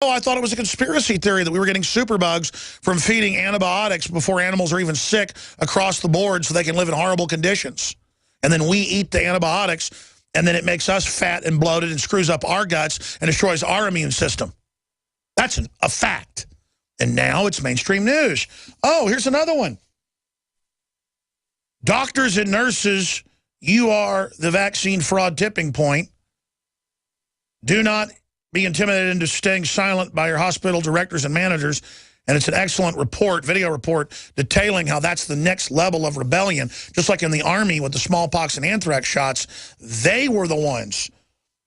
Oh, I thought it was a conspiracy theory that we were getting superbugs from feeding antibiotics before animals are even sick across the board so they can live in horrible conditions. And then we eat the antibiotics, and then it makes us fat and bloated and screws up our guts and destroys our immune system. That's a fact. And now it's mainstream news. Oh, here's another one. Doctors and nurses, you are the vaccine fraud tipping point. Do not be intimidated into staying silent by your hospital directors and managers. And it's an excellent report, video report, detailing how that's the next level of rebellion. Just like in the Army with the smallpox and anthrax shots, they were the ones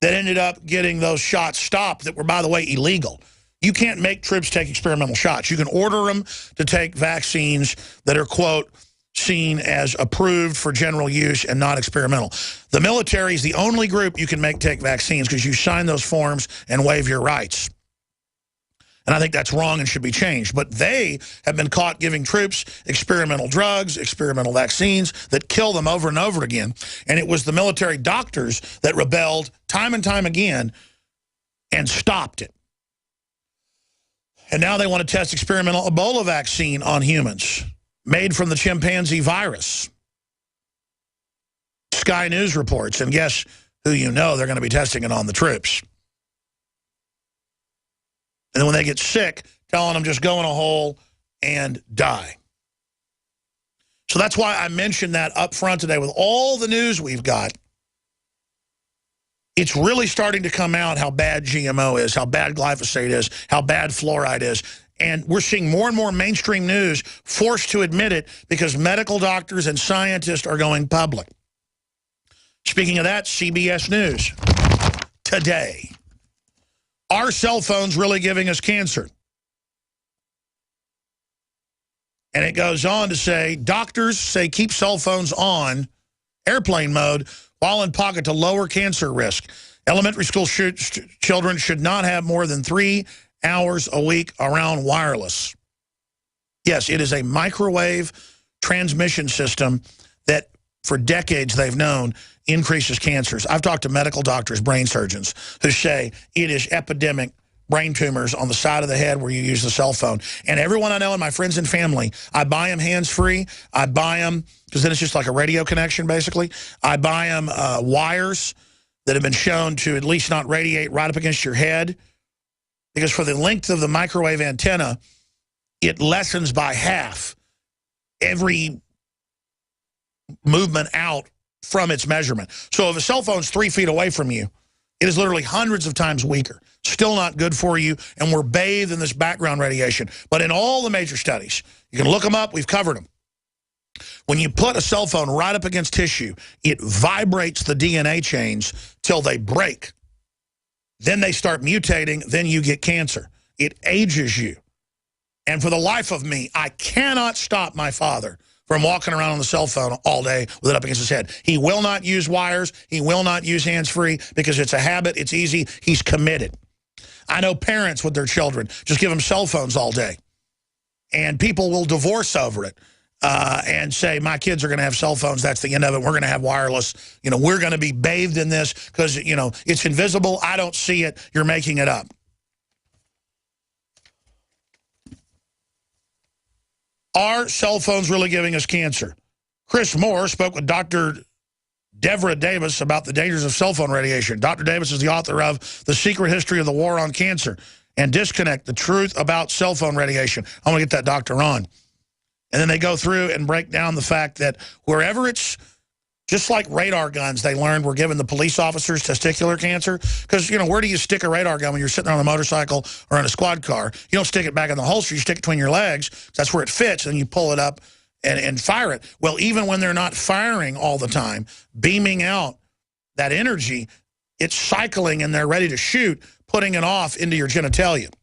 that ended up getting those shots stopped that were, by the way, illegal. You can't make troops take experimental shots. You can order them to take vaccines that are, quote, seen as approved for general use and not experimental. The military is the only group you can make take vaccines because you sign those forms and waive your rights. And I think that's wrong and should be changed. But they have been caught giving troops experimental drugs, experimental vaccines that kill them over and over again. And it was the military doctors that rebelled time and time again and stopped it. And now they want to test experimental Ebola vaccine on humans, made from the chimpanzee virus. Sky News reports, and guess who you know they're going to be testing it on the troops. And then when they get sick, telling them just go in a hole and die. So that's why I mentioned that up front today. With all the news we've got, it's really starting to come out how bad GMO is, how bad glyphosate is, how bad fluoride is. And we're seeing more and more mainstream news forced to admit it because medical doctors and scientists are going public. Speaking of that, CBS News today. Are cell phones really giving us cancer? And it goes on to say, doctors say keep cell phones on airplane mode while in pocket to lower cancer risk. Elementary school children should not have more than 3 hours a week around wireless. Yes, it is a microwave transmission system that for decades they've known increases cancers. I've talked to medical doctors, brain surgeons, who say it is epidemic brain tumors on the side of the head where you use the cell phone. And everyone I know and my friends and family, I buy them hands-free. I buy them, because then it's just like a radio connection, basically. I buy them wires that have been shown to at least not radiate right up against your head. Because for the length of the microwave antenna, it lessens by half every movement out from its measurement. So if a cell phone's 3 feet away from you, it is literally hundreds of times weaker. Still not good for you, and we're bathed in this background radiation. But in all the major studies, you can look them up, we've covered them. When you put a cell phone right up against tissue, it vibrates the DNA chains till they break. Then they start mutating, then you get cancer. It ages you. And for the life of me, I cannot stop my father from walking around on the cell phone all day with it up against his head. He will not use wires. He will not use hands-free because it's a habit. It's easy. He's committed. I know parents with their children just give them cell phones all day. And people will divorce over it and say, my kids are going to have cell phones. That's the end of it. We're going to have wireless. You know, we're going to be bathed in this because, you know, it's invisible. I don't see it. You're making it up. Are cell phones really giving us cancer? Chris Moore spoke with Dr. Devra Davis about the dangers of cell phone radiation. Dr. Davis is the author of The Secret History of the War on Cancer and Disconnect, the Truth About Cell Phone Radiation. I want to get that doctor on. And then they go through and break down the fact that wherever it's, just like radar guns, they learned were giving the police officers testicular cancer. Because, you know, where do you stick a radar gun when you're sitting on a motorcycle or in a squad car? You don't stick it back in the holster. You stick it between your legs. That's where it fits. And you pull it up and fire it. Well, even when they're not firing all the time, beaming out that energy, it's cycling and they're ready to shoot, putting it off into your genitalia.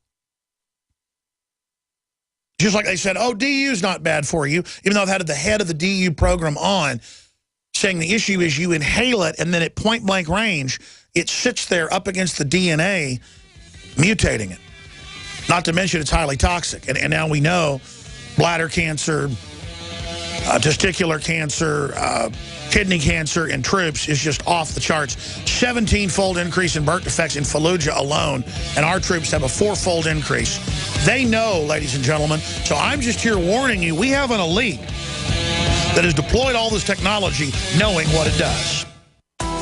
Just like they said, oh, DU's not bad for you, even though I've had the head of the DU program on, saying the issue is you inhale it and then at point-blank range, it sits there up against the DNA, mutating it. Not to mention it's highly toxic. And now we know bladder cancer, testicular cancer, kidney cancer in troops is just off the charts. 17-fold increase in birth defects in Fallujah alone, and our troops have a 4-fold increase. They know, ladies and gentlemen, so I'm just here warning you, we have an elite that has deployed all this technology knowing what it does.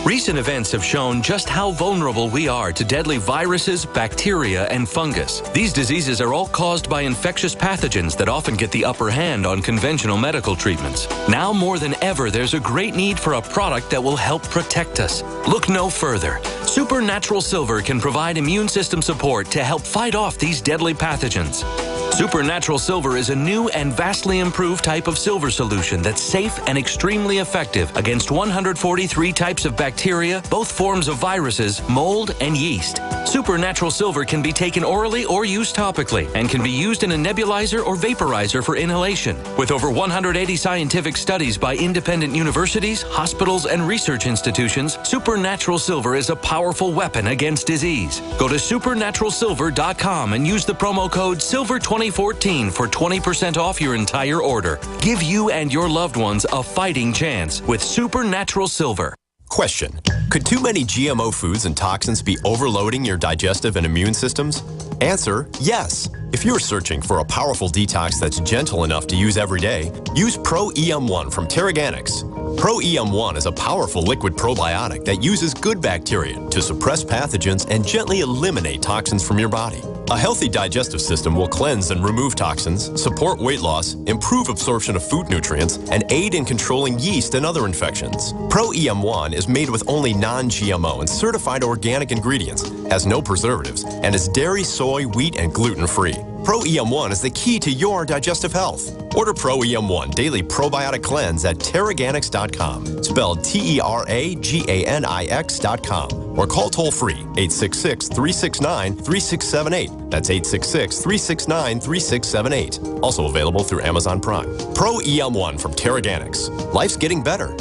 Recent events have shown just how vulnerable we are to deadly viruses, bacteria, and fungus. These diseases are all caused by infectious pathogens that often get the upper hand on conventional medical treatments. Now more than ever, there's a great need for a product that will help protect us. Look no further. Supernatural Silver can provide immune system support to help fight off these deadly pathogens. Supernatural Silver is a new and vastly improved type of silver solution that's safe and extremely effective against 143 types of bacteria, both forms of viruses, mold, and yeast. Supernatural Silver can be taken orally or used topically and can be used in a nebulizer or vaporizer for inhalation. With over 180 scientific studies by independent universities, hospitals, and research institutions, Supernatural Silver is a powerful weapon against disease. Go to supernaturalsilver.com and use the promo code SILVER2014 for 20% off your entire order. Give you and your loved ones a fighting chance with Supernatural Silver. Question: could too many GMO foods and toxins be overloading your digestive and immune systems? Answer: yes. If you're searching for a powerful detox that's gentle enough to use every day, use Pro-EM1 from Teraganix. Pro-EM1 is a powerful liquid probiotic that uses good bacteria to suppress pathogens and gently eliminate toxins from your body. A healthy digestive system will cleanse and remove toxins, support weight loss, improve absorption of food nutrients, and aid in controlling yeast and other infections. Pro-EM1 is made with only non-GMO and certified organic ingredients, has no preservatives, and is dairy, soy, wheat, and gluten-free. Pro-EM1 is the key to your digestive health. Order Pro-EM1 Daily Probiotic Cleanse at Teraganix.com, spelled Teraganix.com, or call toll-free 866-369-3678. That's 866-369-3678. Also available through Amazon Prime. Pro-EM1 from Teraganix. Life's getting better.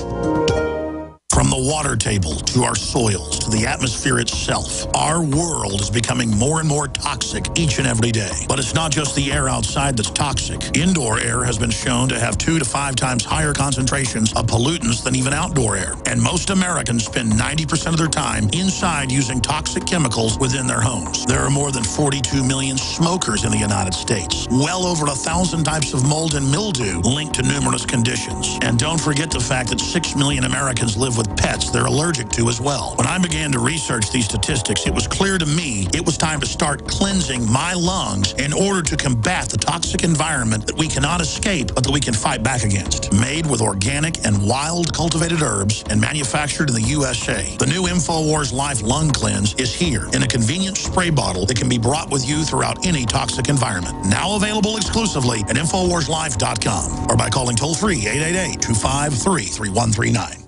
From the water table to our soils to the atmosphere itself, our world is becoming more and more toxic each and every day. But it's not just the air outside that's toxic. Indoor air has been shown to have 2 to 5 times higher concentrations of pollutants than even outdoor air. And most Americans spend 90% of their time inside using toxic chemicals within their homes. There are more than 42 million smokers in the United States. Well over 1,000 types of mold and mildew linked to numerous conditions. And don't forget the fact that 6 million Americans live with pets they're allergic to as well. When I began to research these statistics, it was clear to me it was time to start cleansing my lungs in order to combat the toxic environment that we cannot escape, but that we can fight back against. Made with organic and wild cultivated herbs and manufactured in the USA, the new InfoWars Life Lung Cleanse is here in a convenient spray bottle that can be brought with you throughout any toxic environment. Now available exclusively at InfoWarsLife.com or by calling toll-free 888-253-3139.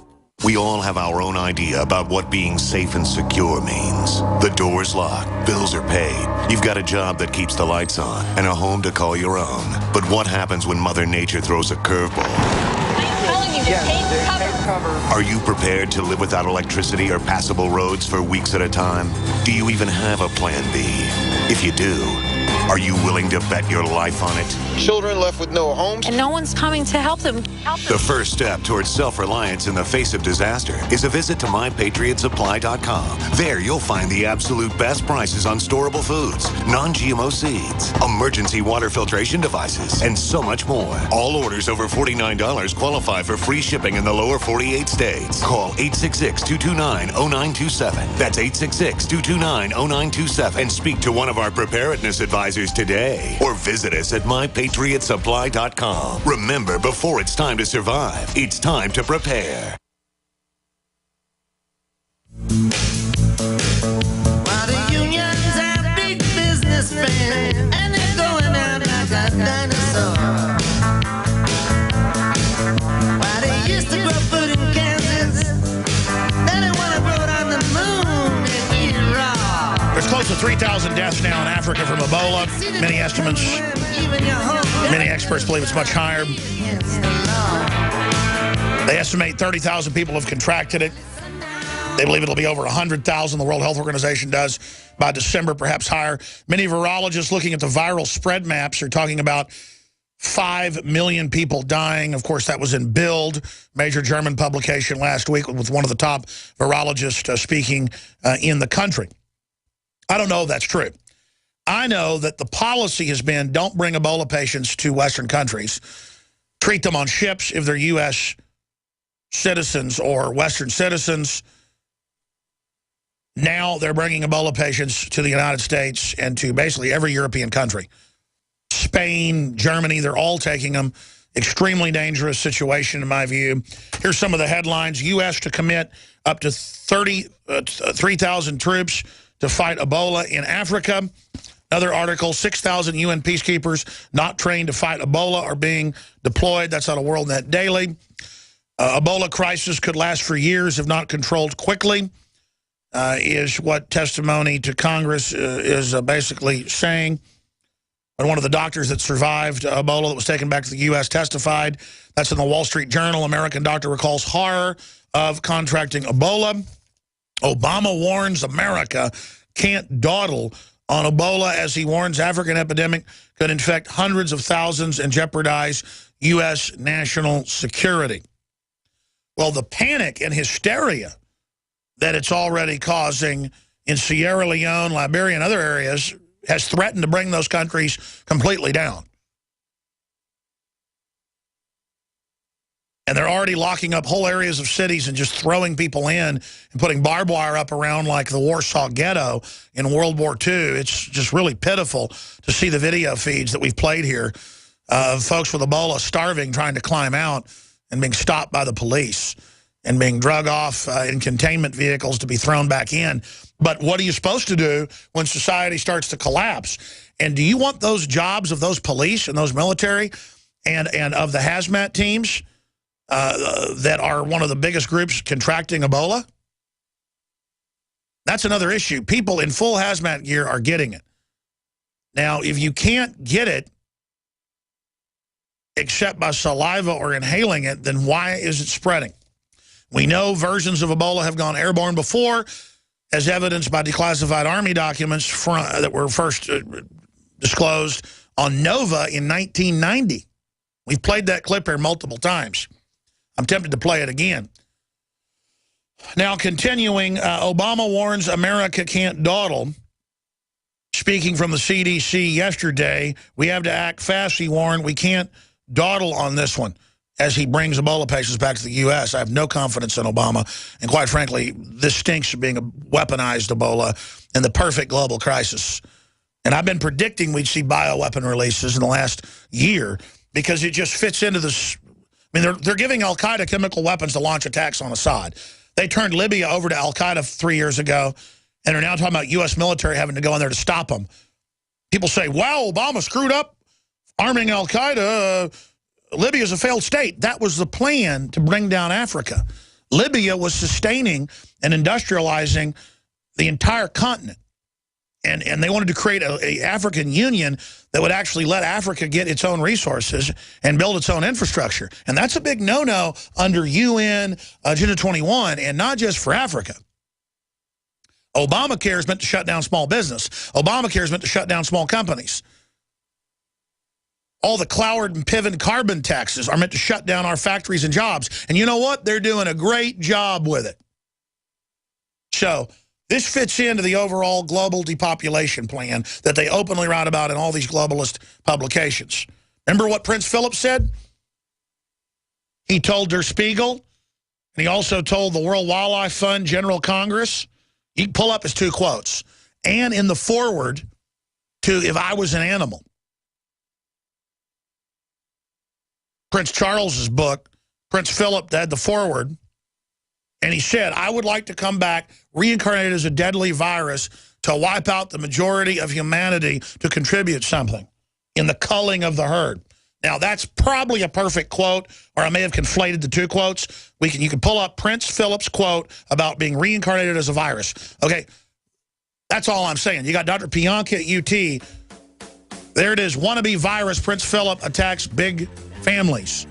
We all have our own idea about what being safe and secure means. The door's locked, bills are paid, you've got a job that keeps the lights on, and a home to call your own. But what happens when Mother Nature throws a curveball? I'm telling you, tape cover. Are you prepared to live without electricity or passable roads for weeks at a time? Do you even have a plan B? If you do, are you willing to bet your life on it? Children left with no homes. And no one's coming to help them. The first step towards self-reliance in the face of disaster is a visit to MyPatriotSupply.com. There you'll find the absolute best prices on storable foods, non-GMO seeds, emergency water filtration devices, and so much more. All orders over $49 qualify for free shipping in the lower 48 states. Call 866-229-0927. That's 866-229-0927 and speak to one of our preparedness advisors today, or visit us at MyPatriotSupply.com. Remember, before it's time to survive, it's time to prepare. While the unions are big businessmen, and they're going out like a dinosaur. While they used to grow food in Kansas, now they want to grow it on the moon and eat it raw. There's close to 3,000 deaths now in Africa from Ebola. Many experts believe it's much higher. They estimate 30,000 people have contracted it. They believe it'll be over 100,000, the World Health Organization does, by December, perhaps higher. Many virologists looking at the viral spread maps are talking about 5 million people dying. Of course, that was in Bild, major German publication last week with one of the top virologists speaking in the country. I don't know if that's true. I know that the policy has been don't bring Ebola patients to Western countries. Treat them on ships if they're U.S. citizens or Western citizens. Now they're bringing Ebola patients to the United States and to basically every European country. Spain, Germany, they're all taking them. Extremely dangerous situation in my view. Here's some of the headlines. U.S. to commit up to 3,000 troops to fight Ebola in Africa. Another article, 6,000 UN peacekeepers not trained to fight Ebola are being deployed. That's out of WorldNet Daily. Ebola crisis could last for years if not controlled quickly, is what testimony to Congress is basically saying. And one of the doctors that survived Ebola that was taken back to the U.S. testified. That's in the Wall Street Journal. American doctor recalls horror of contracting Ebola. Obama warns America can't dawdle on Ebola as he warns African epidemic could infect hundreds of thousands and jeopardize U.S. national security. Well, the panic and hysteria that it's already causing in Sierra Leone, Liberia, and other areas has threatened to bring those countries completely down. And they're already locking up whole areas of cities and just throwing people in and putting barbed wire up around like the Warsaw Ghetto in World War II. It's just really pitiful to see the video feeds that we've played here of folks with Ebola starving, trying to climb out and being stopped by the police and being drug off in containment vehicles to be thrown back in. But what are you supposed to do when society starts to collapse? And do you want those jobs of those police and those military and of the hazmat teams that are one of the biggest groups contracting Ebola? That's another issue. People in full hazmat gear are getting it. Now, if you can't get it except by saliva or inhaling it, then why is it spreading? We know versions of Ebola have gone airborne before, as evidenced by declassified Army documents that were first disclosed on Nova in 1990. We've played that clip here multiple times. I'm tempted to play it again. Now, continuing, Obama warns America can't dawdle. Speaking from the CDC yesterday, we have to act fast, he warned. We can't dawdle on this one as he brings Ebola patients back to the U.S. I have no confidence in Obama. And quite frankly, this stinks of being a weaponized Ebola in the perfect global crisis. And I've been predicting we'd see bioweapon releases in the last year because it just fits into this. I mean, they're giving al-Qaeda chemical weapons to launch attacks on Assad. They turned Libya over to al-Qaeda 3 years ago, and are now talking about U.S. military having to go in there to stop them. People say, wow, Obama screwed up arming al-Qaeda. Libya is a failed state. That was the plan to bring down Africa. Libya was sustaining and industrializing the entire continent. And they wanted to create an African Union that would actually let Africa get its own resources and build its own infrastructure. And that's a big no-no under UN Agenda 21, and not just for Africa. Obamacare is meant to shut down small business. Obamacare is meant to shut down small companies. All the Cloward and Piven carbon taxes are meant to shut down our factories and jobs. And you know what? They're doing a great job with it. So this fits into the overall global depopulation plan that they openly write about in all these globalist publications. Remember what Prince Philip said? He told Der Spiegel, and he also told the World Wildlife Fund General Congress. You can pull up his 2 quotes. And in the foreword to If I Was an Animal. Prince Charles's book, Prince Philip had the foreword, and he said, I would like to come back reincarnated as a deadly virus to wipe out the majority of humanity to contribute something in the culling of the herd. Now, that's probably a perfect quote, or I may have conflated the 2 quotes. You can pull up Prince Philip's quote about being reincarnated as a virus. Okay, that's all I'm saying. You got Dr. Pianka at UT. There it is, wannabe virus, Prince Philip attacks big families.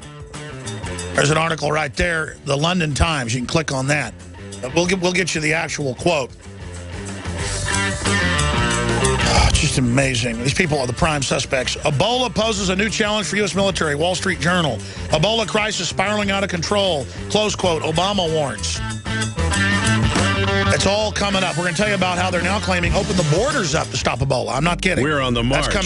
There's an article right there, the London Times. You can click on that. We'll get you the actual quote. Just amazing. These people are the prime suspects. Ebola poses a new challenge for U.S. military. Wall Street Journal. Ebola crisis spiraling out of control. Close quote. Obama warns. It's all coming up. We're going to tell you about how they're now claiming open the borders up to stop Ebola. I'm not kidding. We're on the march. That's coming.